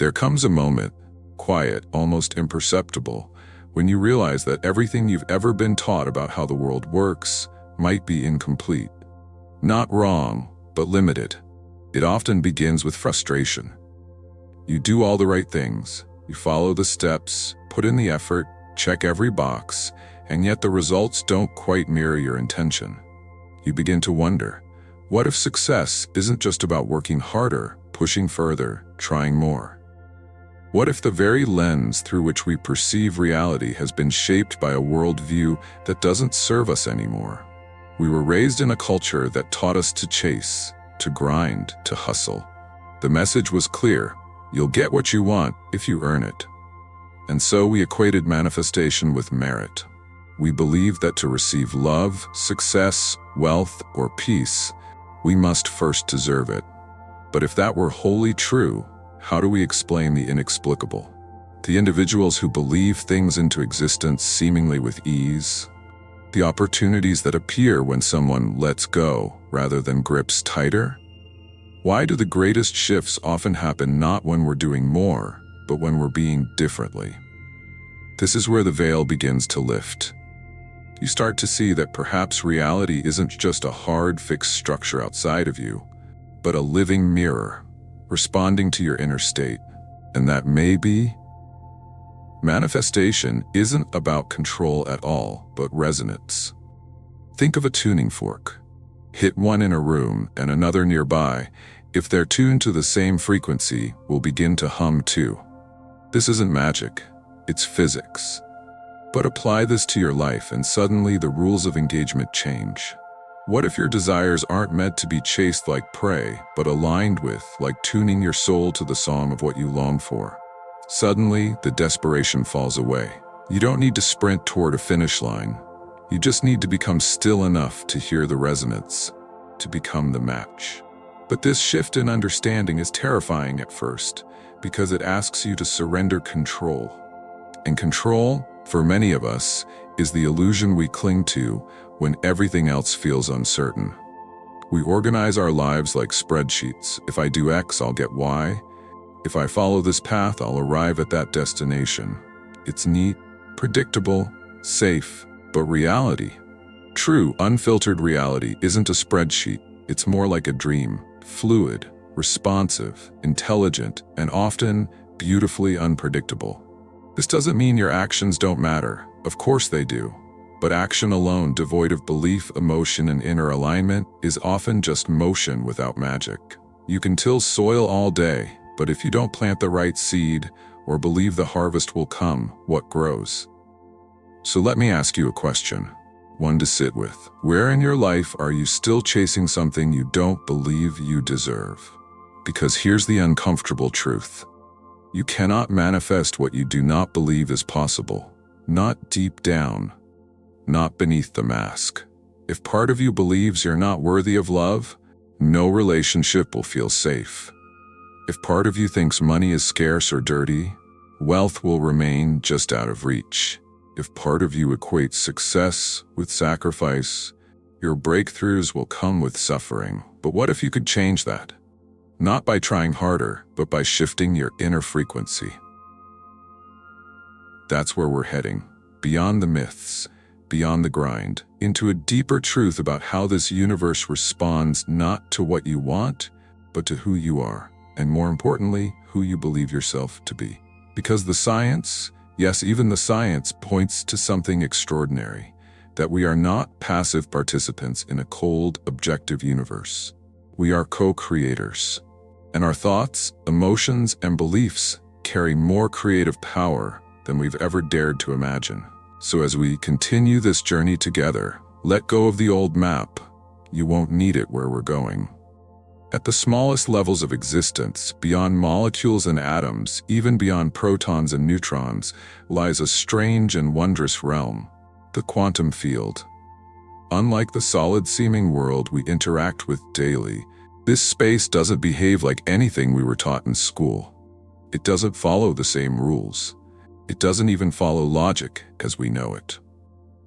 There comes a moment, quiet, almost imperceptible, when you realize that everything you've ever been taught about how the world works might be incomplete. Not wrong, but limited. It often begins with frustration. You do all the right things, you follow the steps, put in the effort, check every box, and yet the results don't quite mirror your intention. You begin to wonder, what if success isn't just about working harder, pushing further, trying more? What if the very lens through which we perceive reality has been shaped by a worldview that doesn't serve us anymore? We were raised in a culture that taught us to chase, to grind, to hustle. The message was clear: you'll get what you want if you earn it. And so we equated manifestation with merit. We believed that to receive love, success, wealth, or peace, we must first deserve it. But if that were wholly true, how do we explain the inexplicable? The individuals who believe things into existence seemingly with ease, the opportunities that appear when someone lets go rather than grips tighter? Why do the greatest shifts often happen not when we're doing more, but when we're being differently? This is where the veil begins to lift. You start to see that perhaps reality isn't just a hard, fixed structure outside of you, but a living mirror, responding to your inner state. And that maybe manifestation isn't about control at all, but resonance. Think of a tuning fork. Hit one in a room and another nearby. If they're tuned to the same frequency, we'll begin to hum too. This isn't magic, it's physics. But apply this to your life and suddenly the rules of engagement change. What if your desires aren't meant to be chased like prey, but aligned with, like tuning your soul to the song of what you long for? Suddenly, the desperation falls away. You don't need to sprint toward a finish line. You just need to become still enough to hear the resonance, to become the match. But this shift in understanding is terrifying at first, because it asks you to surrender control. And control, for many of us, is the illusion we cling to when everything else feels uncertain. We organize our lives like spreadsheets. If I do X, I'll get Y. If I follow this path, I'll arrive at that destination. It's neat, predictable, safe, but reality, true, unfiltered reality, isn't a spreadsheet. It's more like a dream, fluid, responsive, intelligent, and often beautifully unpredictable. This doesn't mean your actions don't matter. Of course they do. But action alone, devoid of belief, emotion, and inner alignment, is often just motion without magic. You can till soil all day, but if you don't plant the right seed or believe the harvest will come, what grows? So let me ask you a question, one to sit with. Where in your life are you still chasing something you don't believe you deserve? Because here's the uncomfortable truth. You cannot manifest what you do not believe is possible. Not deep down. Not beneath the mask. If part of you believes you're not worthy of love, no relationship will feel safe. If part of you thinks money is scarce or dirty, wealth will remain just out of reach. If part of you equates success with sacrifice, your breakthroughs will come with suffering. But what if you could change that? Not by trying harder, but by shifting your inner frequency. That's where we're heading, beyond the myths, beyond the grind, into a deeper truth about how this universe responds not to what you want, but to who you are, and more importantly, who you believe yourself to be. Because the science, yes, even the science, points to something extraordinary, that we are not passive participants in a cold, objective universe. We are co-creators, and our thoughts, emotions, and beliefs carry more creative power than we've ever dared to imagine. So as we continue this journey together, let go of the old map. You won't need it where we're going. At the smallest levels of existence, beyond molecules and atoms, even beyond protons and neutrons, lies a strange and wondrous realm, the quantum field. Unlike the solid-seeming world we interact with daily, this space doesn't behave like anything we were taught in school. It doesn't follow the same rules. It doesn't even follow logic as we know it.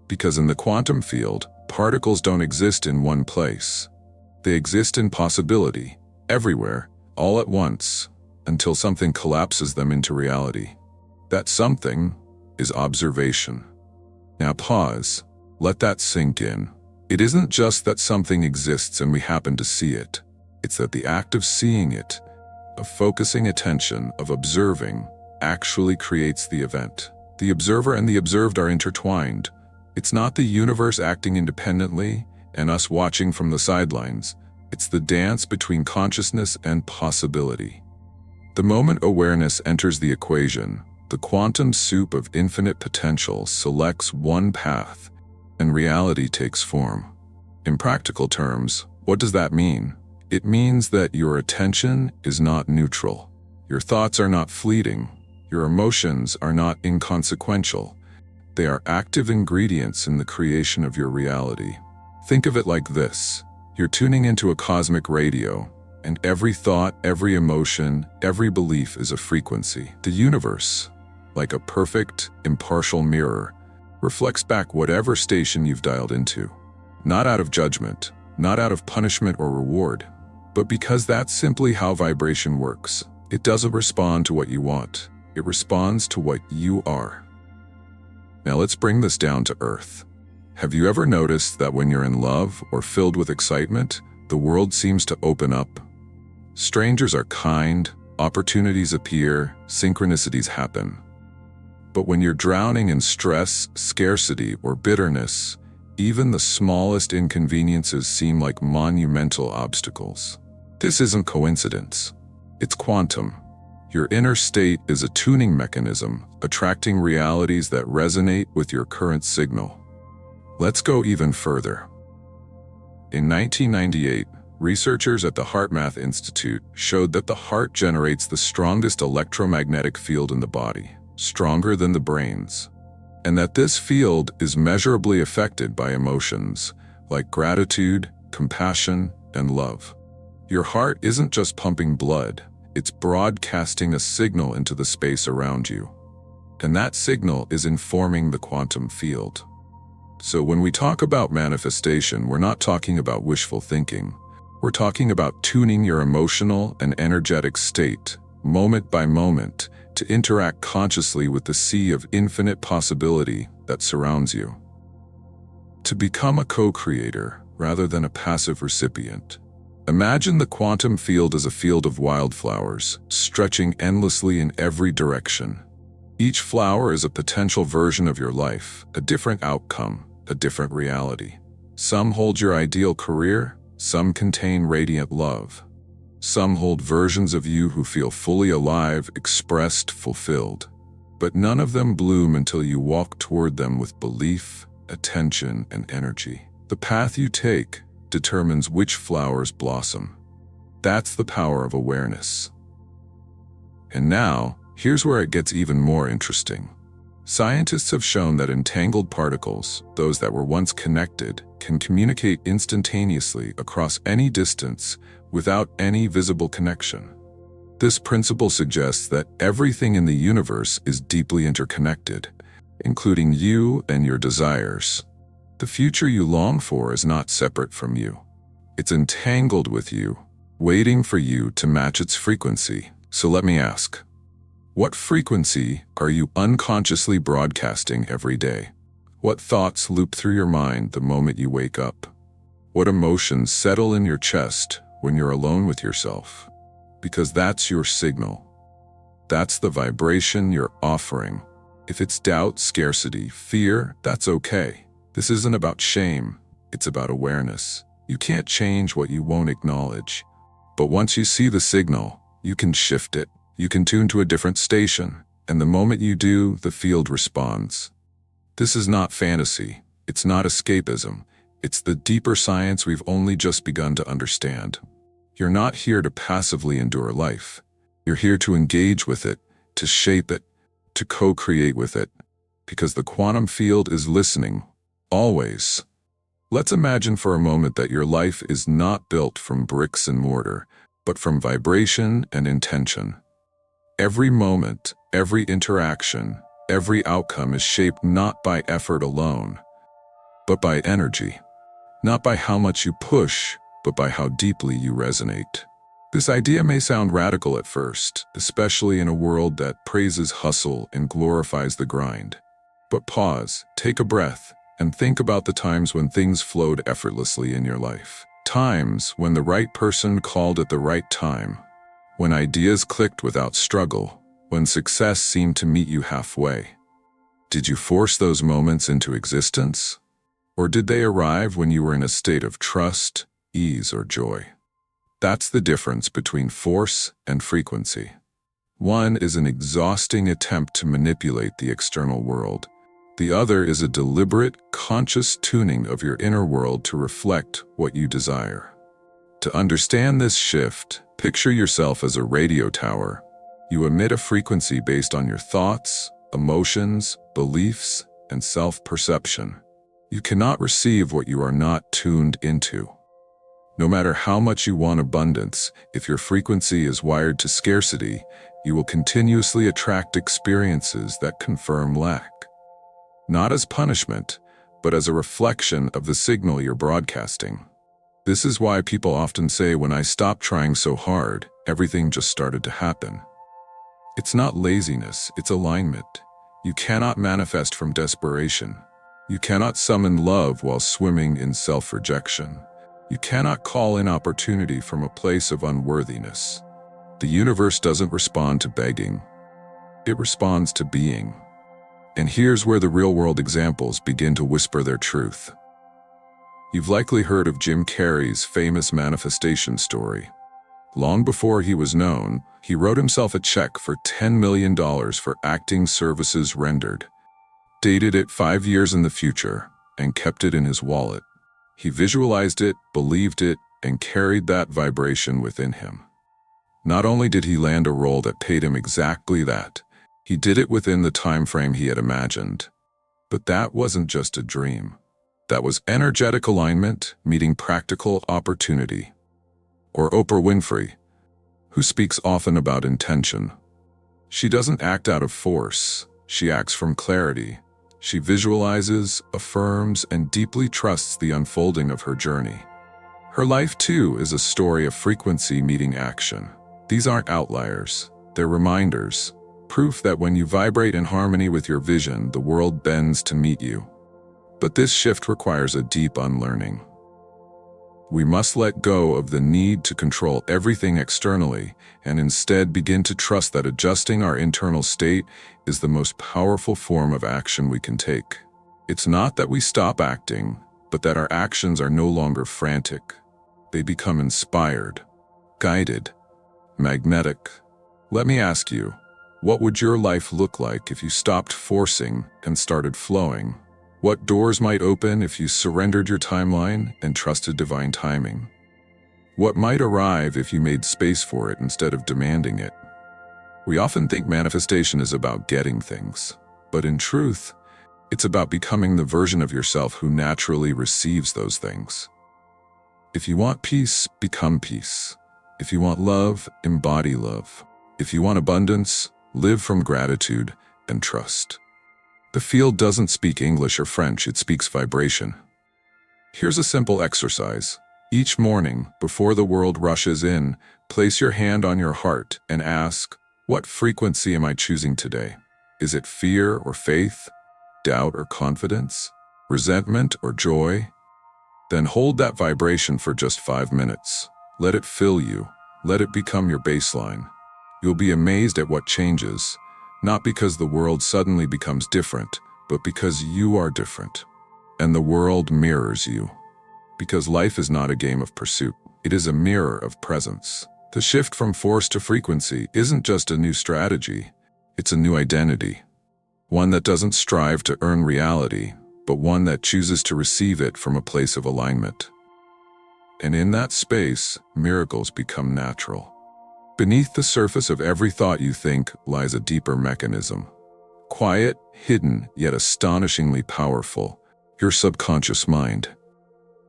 Because in the quantum field, particles don't exist in one place. They exist in possibility, everywhere, all at once. until something collapses them into reality. That something is observation. Now pause. Let that sink in. It isn't just that something exists and we happen to see it. It's that the act of seeing it, of focusing attention, of observing, actually creates the event. The observer and the observed are intertwined. It's not the universe acting independently and us watching from the sidelines. It's the dance between consciousness and possibility. The moment awareness enters the equation, the quantum soup of infinite potential selects one path, and reality takes form. In practical terms, what does that mean? It means that your attention is not neutral. Your thoughts are not fleeting. Your emotions are not inconsequential. They are active ingredients in the creation of your reality. Think of it like this. You're tuning into a cosmic radio, and every thought, every emotion, every belief is a frequency. The universe, like a perfect, impartial mirror, reflects back whatever station you've dialed into. Not out of judgment, not out of punishment or reward, but because that's simply how vibration works. It doesn't respond to what you want. It responds to what you are. Now let's bring this down to earth. Have you ever noticed that when you're in love or filled with excitement, the world seems to open up? Strangers are kind, opportunities appear, synchronicities happen. But when you're drowning in stress, scarcity, or bitterness, even the smallest inconveniences seem like monumental obstacles. This isn't coincidence. It's quantum. Your inner state is a tuning mechanism, attracting realities that resonate with your current signal. Let's go even further. In 1998, researchers at the HeartMath Institute showed that the heart generates the strongest electromagnetic field in the body, stronger than the brain's, and that this field is measurably affected by emotions like gratitude, compassion, and love. Your heart isn't just pumping blood, it's broadcasting a signal into the space around you. And that signal is informing the quantum field. So when we talk about manifestation, we're not talking about wishful thinking. We're talking about tuning your emotional and energetic state, moment by moment, to interact consciously with the sea of infinite possibility that surrounds you. To become a co-creator rather than a passive recipient. Imagine the quantum field as a field of wildflowers, stretching endlessly in every direction. Each flower is a potential version of your life, a different outcome, a different reality. Some hold your ideal career, some contain radiant love. Some hold versions of you who feel fully alive, expressed, fulfilled. But none of them bloom until you walk toward them with belief, attention, and energy. The path you take determines which flowers blossom. That's the power of awareness. And now, here's where it gets even more interesting. Scientists have shown that entangled particles, those that were once connected, can communicate instantaneously across any distance without any visible connection. This principle suggests that everything in the universe is deeply interconnected, including you and your desires. The future you long for is not separate from you. It's entangled with you, waiting for you to match its frequency. So let me ask, what frequency are you unconsciously broadcasting every day? What thoughts loop through your mind the moment you wake up? What emotions settle in your chest when you're alone with yourself? Because that's your signal. That's the vibration you're offering. If it's doubt, scarcity, fear, that's okay. This isn't about shame, it's about awareness. You can't change what you won't acknowledge. But once you see the signal, you can shift it. You can tune to a different station, and the moment you do, the field responds. This is not fantasy. It's not escapism. It's the deeper science we've only just begun to understand. You're not here to passively endure life. You're here to engage with it, to shape it, to co-create with it, because the quantum field is listening. Always. Let's imagine for a moment that your life is not built from bricks and mortar, but from vibration and intention. Every moment, every interaction, every outcome is shaped not by effort alone, but by energy. Not by how much you push, but by how deeply you resonate. This idea may sound radical at first, especially in a world that praises hustle and glorifies the grind. But pause, take a breath, and think about the times when things flowed effortlessly in your life. Times when the right person called at the right time, when ideas clicked without struggle, when success seemed to meet you halfway. Did you force those moments into existence? Or did they arrive when you were in a state of trust, ease, or joy? That's the difference between force and frequency. One is an exhausting attempt to manipulate the external world. The other is a deliberate, conscious tuning of your inner world to reflect what you desire. To understand this shift, picture yourself as a radio tower. You emit a frequency based on your thoughts, emotions, beliefs, and self-perception. You cannot receive what you are not tuned into. No matter how much you want abundance, if your frequency is wired to scarcity, you will continuously attract experiences that confirm lack. Not as punishment, but as a reflection of the signal you're broadcasting. This is why people often say, when I stopped trying so hard, everything just started to happen. It's not laziness, it's alignment. You cannot manifest from desperation. You cannot summon love while swimming in self-rejection. You cannot call in opportunity from a place of unworthiness. The universe doesn't respond to begging. It responds to being. And here's where the real-world examples begin to whisper their truth. You've likely heard of Jim Carrey's famous manifestation story. Long before he was known, he wrote himself a check for $10 million for acting services rendered, dated it 5 years in the future, and kept it in his wallet. He visualized it, believed it, and carried that vibration within him. Not only did he land a role that paid him exactly that, he did it within the time frame he had imagined. But that wasn't just a dream. That was energetic alignment meeting practical opportunity. Or Oprah Winfrey, who speaks often about intention. She doesn't act out of force, she acts from clarity. She visualizes, affirms, and deeply trusts the unfolding of her journey. Her life, too, is a story of frequency meeting action. These aren't outliers, they're reminders, proof that when you vibrate in harmony with your vision, the world bends to meet you. But this shift requires a deep unlearning. We must let go of the need to control everything externally and instead begin to trust that adjusting our internal state is the most powerful form of action we can take. It's not that we stop acting, but that our actions are no longer frantic. They become inspired, guided, magnetic. Let me ask you, what would your life look like if you stopped forcing and started flowing? What doors might open if you surrendered your timeline and trusted divine timing? What might arrive if you made space for it instead of demanding it? We often think manifestation is about getting things, but in truth, it's about becoming the version of yourself who naturally receives those things. If you want peace, become peace. If you want love, embody love. If you want abundance, live from gratitude and trust. The field doesn't speak English or French, it speaks vibration. Here's a simple exercise. Each morning, before the world rushes in, place your hand on your heart and ask, what frequency am I choosing today? Is it fear or faith, doubt or confidence, resentment or joy? Then hold that vibration for just 5 minutes. Let it fill you. Let it become your baseline. You'll be amazed at what changes. Not because the world suddenly becomes different, but because you are different. And the world mirrors you. Because life is not a game of pursuit, it is a mirror of presence. The shift from force to frequency isn't just a new strategy, it's a new identity. One that doesn't strive to earn reality, but one that chooses to receive it from a place of alignment. And in that space, miracles become natural. Beneath the surface of every thought you think lies a deeper mechanism. Quiet, hidden, yet astonishingly powerful. Your subconscious mind.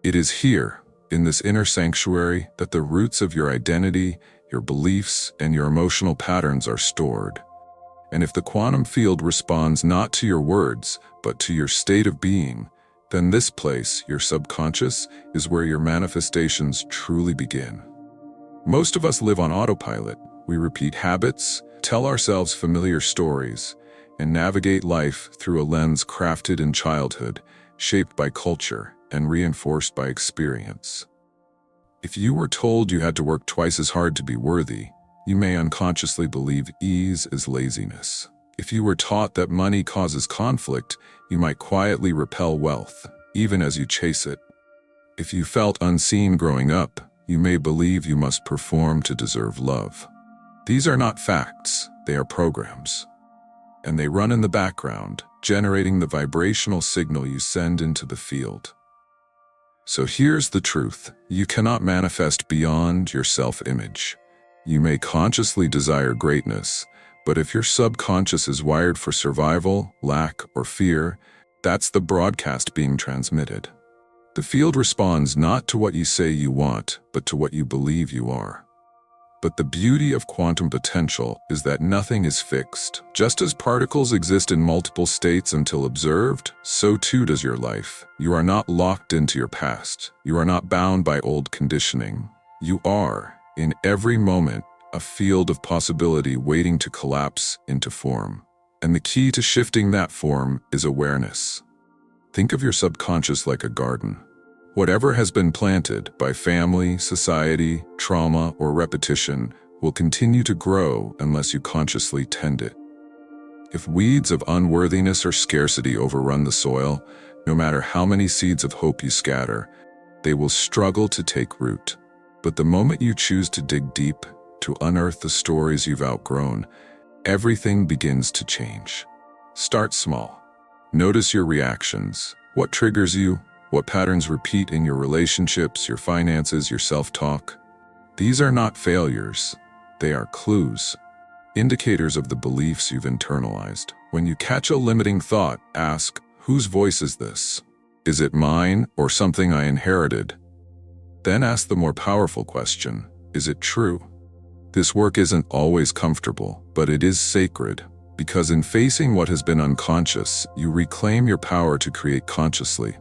It is here, in this inner sanctuary, that the roots of your identity, your beliefs, and your emotional patterns are stored. And if the quantum field responds not to your words, but to your state of being, then this place, your subconscious, is where your manifestations truly begin. Most of us live on autopilot. We repeat habits, tell ourselves familiar stories, and navigate life through a lens crafted in childhood, shaped by culture, and reinforced by experience. If you were told you had to work twice as hard to be worthy, you may unconsciously believe ease is laziness. If you were taught that money causes conflict, you might quietly repel wealth, even as you chase it. If you felt unseen growing up, you may believe you must perform to deserve love. These are not facts, they are programs. And they run in the background, generating the vibrational signal you send into the field. So here's the truth: you cannot manifest beyond your self-image. You may consciously desire greatness, but if your subconscious is wired for survival, lack, or fear, that's the broadcast being transmitted. The field responds not to what you say you want, but to what you believe you are. But the beauty of quantum potential is that nothing is fixed. Just as particles exist in multiple states until observed, so too does your life. You are not locked into your past. You are not bound by old conditioning. You are, in every moment, a field of possibility waiting to collapse into form. And the key to shifting that form is awareness. Think of your subconscious like a garden. Whatever has been planted by family, society, trauma, or repetition will continue to grow unless you consciously tend it. If weeds of unworthiness or scarcity overrun the soil, no matter how many seeds of hope you scatter, they will struggle to take root. But the moment you choose to dig deep, to unearth the stories you've outgrown, everything begins to change. Start small. Notice your reactions. What triggers you? What patterns repeat in your relationships, your finances, your self-talk? These are not failures. They are clues, indicators of the beliefs you've internalized. When you catch a limiting thought, ask, whose voice is this? Is it mine or something I inherited? Then ask the more powerful question, is it true? This work isn't always comfortable, but it is sacred, because in facing what has been unconscious, you reclaim your power to create consciously.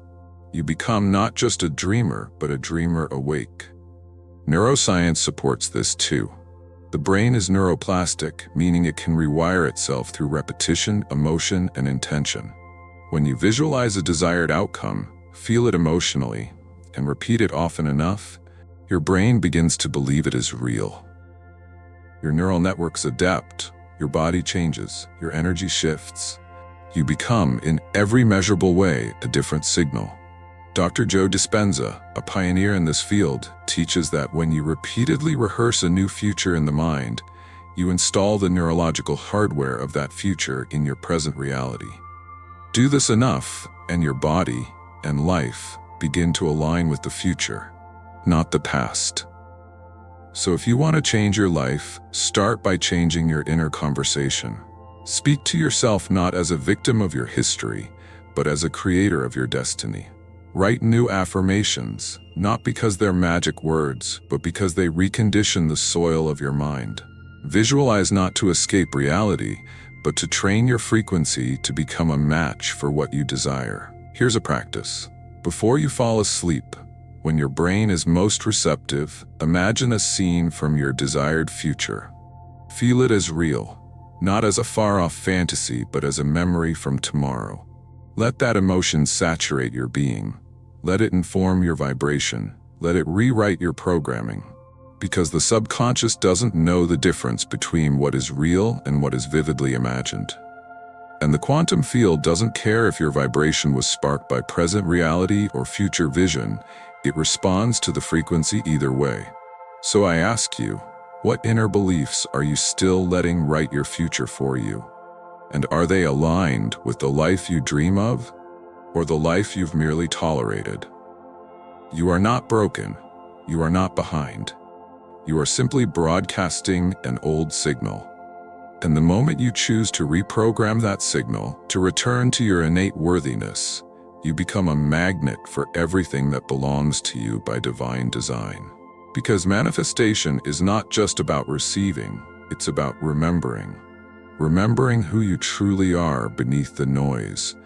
You become not just a dreamer, but a dreamer awake. Neuroscience supports this too. The brain is neuroplastic, meaning it can rewire itself through repetition, emotion, and intention. When you visualize a desired outcome, feel it emotionally, and repeat it often enough, your brain begins to believe it is real. Your neural networks adapt, your body changes, your energy shifts. You become, in every measurable way, a different signal. Dr. Joe Dispenza, a pioneer in this field, teaches that when you repeatedly rehearse a new future in the mind, you install the neurological hardware of that future in your present reality. Do this enough, and your body and life begin to align with the future, not the past. So if you want to change your life, start by changing your inner conversation. Speak to yourself not as a victim of your history, but as a creator of your destiny. Write new affirmations, not because they're magic words, but because they recondition the soil of your mind. Visualize not to escape reality, but to train your frequency to become a match for what you desire. Here's a practice. Before you fall asleep, when your brain is most receptive, imagine a scene from your desired future. Feel it as real, not as a far-off fantasy, but as a memory from tomorrow. Let that emotion saturate your being. Let it inform your vibration. Let it rewrite your programming. Because the subconscious doesn't know the difference between what is real and what is vividly imagined. And the quantum field doesn't care if your vibration was sparked by present reality or future vision. It responds to the frequency either way. So I ask you, what inner beliefs are you still letting write your future for you? And are they aligned with the life you dream of, or the life you've merely tolerated? You are not broken. You are not behind. You are simply broadcasting an old signal. And the moment you choose to reprogram that signal, to return to your innate worthiness, you become a magnet for everything that belongs to you by divine design. Because manifestation is not just about receiving, it's about remembering. Remembering who you truly are beneath the noise,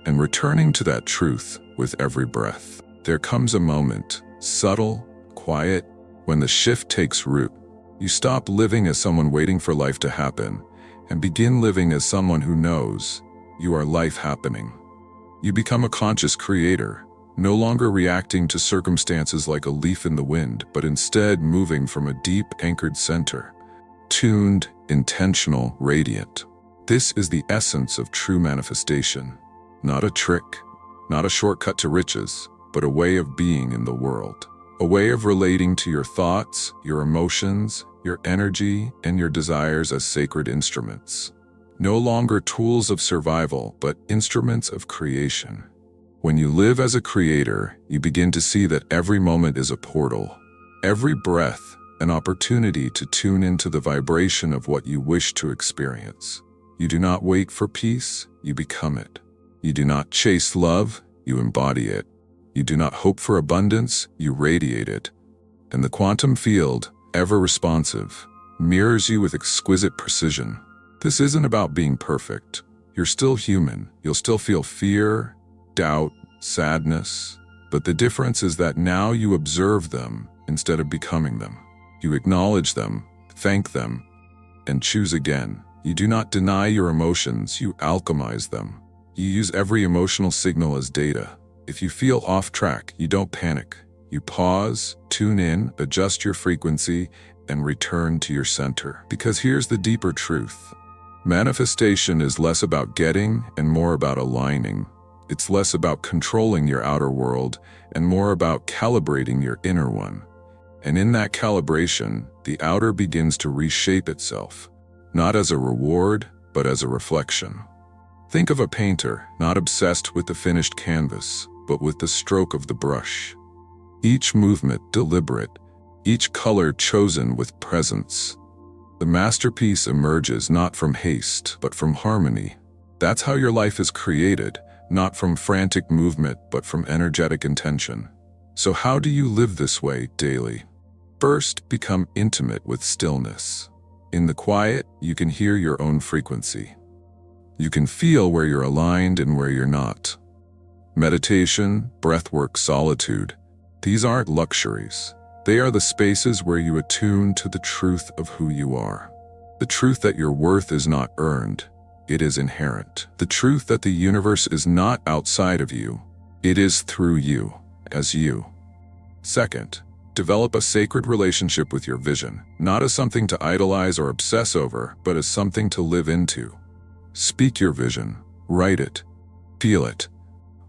and returning to that truth with every breath. There comes a moment, subtle, quiet, When the shift takes root, you stop living as someone waiting for life to happen and begin living as someone who knows you are life happening. You become a conscious creator, no longer reacting to circumstances like a leaf in the wind, but instead moving from a deep anchored center, tuned, intentional, radiant. This is the essence of true manifestation. Not a trick, not a shortcut to riches, but a way of being in the world. A way of relating to your thoughts, your emotions, your energy, and your desires as sacred instruments. No longer tools of survival, but instruments of creation. When you live as a creator, you begin to see that every moment is a portal. Every breath, an opportunity to tune into the vibration of what you wish to experience. You do not wait for peace, you become it. You do not chase love, you embody it. You do not hope for abundance, you radiate it. And the quantum field, ever responsive, mirrors you with exquisite precision. This isn't about being perfect. You're still human. You'll still feel fear, doubt, sadness. But the difference is that now you observe them instead of becoming them. You acknowledge them, thank them, and choose again. You do not deny your emotions, you alchemize them. You use every emotional signal as data. If you feel off track, you don't panic. You pause, tune in, adjust your frequency, and return to your center. Because here's the deeper truth. Manifestation is less about getting and more about aligning. It's less about controlling your outer world and more about calibrating your inner one. And in that calibration, the outer begins to reshape itself, not as a reward, but as a reflection. Think of a painter, not obsessed with the finished canvas, but with the stroke of the brush. Each movement deliberate, each color chosen with presence. The masterpiece emerges not from haste, but from harmony. That's how your life is created, not from frantic movement, but from energetic intention. So how do you live this way daily? First, become intimate with stillness. In the quiet, you can hear your own frequency. You can feel where you're aligned and where you're not. Meditation, breathwork, solitude, these aren't luxuries. They are the spaces where you attune to the truth of who you are. The truth that your worth is not earned, it is inherent. The truth that the universe is not outside of you, it is through you, as you. Second, develop a sacred relationship with your vision, not as something to idolize or obsess over, but as something to live into. Speak your vision, write it, feel it.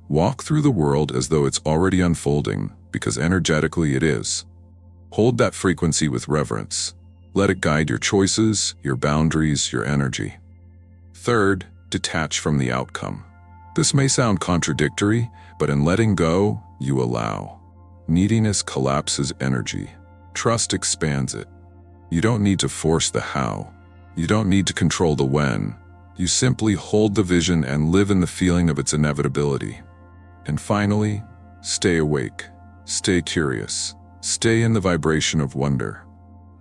Walk through the world as though it's already unfolding, because energetically it is. Hold that frequency with reverence. Let it guide your choices, your boundaries, your energy. Third, detach from the outcome. This may sound contradictory, but in letting go, you allow. Neediness collapses energy. Trust expands it. You don't need to force the how. You don't need to control the when. You simply hold the vision and live in the feeling of its inevitability. And finally, stay awake. Stay curious. Stay in the vibration of wonder.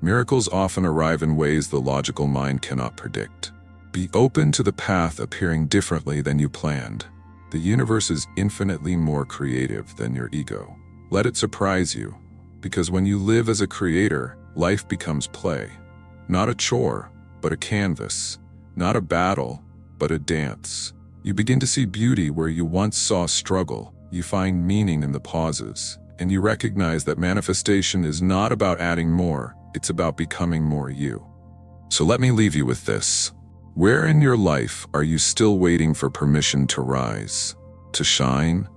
Miracles often arrive in ways the logical mind cannot predict. Be open to the path appearing differently than you planned. The universe is infinitely more creative than your ego. Let it surprise you, because when you live as a creator, life becomes play. Not a chore, but a canvas. Not a battle, but a dance. You begin to see beauty where you once saw struggle. You find meaning in the pauses. And you recognize that manifestation is not about adding more, it's about becoming more you. So let me leave you with this. Where in your life are you still waiting for permission to rise, to shine,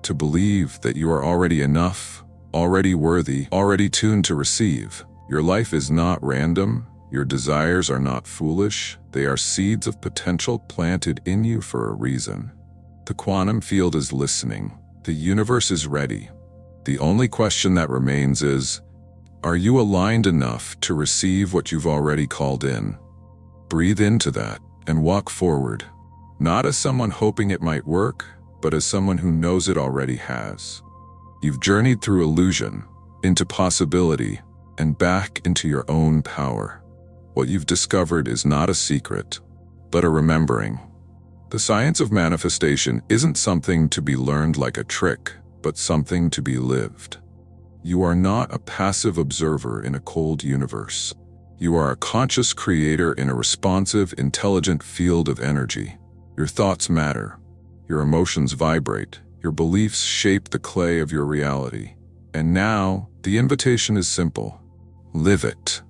to believe that you are already enough, already worthy, already tuned to receive? Your life is not random. Your desires are not foolish. They are seeds of potential planted in you for a reason. The quantum field is listening. The universe is ready. The only question that remains is, are you aligned enough to receive what you've already called in? Breathe into that and walk forward, not as someone hoping it might work, but as someone who knows it already has. You've journeyed through illusion, into possibility, and back into your own power. What you've discovered is not a secret, but a remembering. The science of manifestation isn't something to be learned like a trick, but something to be lived. You are not a passive observer in a cold universe. You are a conscious creator in a responsive, intelligent field of energy. Your thoughts matter. Your emotions vibrate. Your beliefs shape the clay of your reality. And now, the invitation is simple. Live it.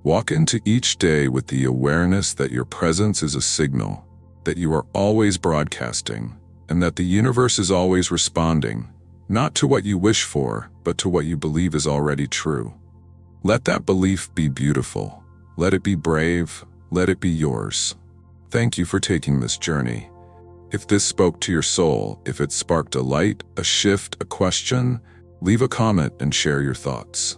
Walk into each day with the awareness that your presence is a signal, that you are always broadcasting, and that the universe is always responding, not to what you wish for, but to what you believe is already true. Let that belief be beautiful. Let it be brave. Let it be yours. Thank you for taking this journey. If this spoke to your soul, if it sparked a light, a shift, a question, leave a comment and share your thoughts.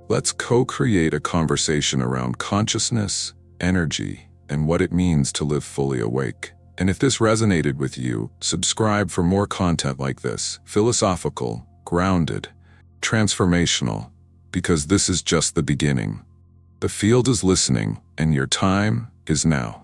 Let's co-create a conversation around consciousness, energy, and what it means to live fully awake. And if this resonated with you, subscribe for more content like this, philosophical, grounded, transformational, because this is just the beginning. The field is listening, and your time is now.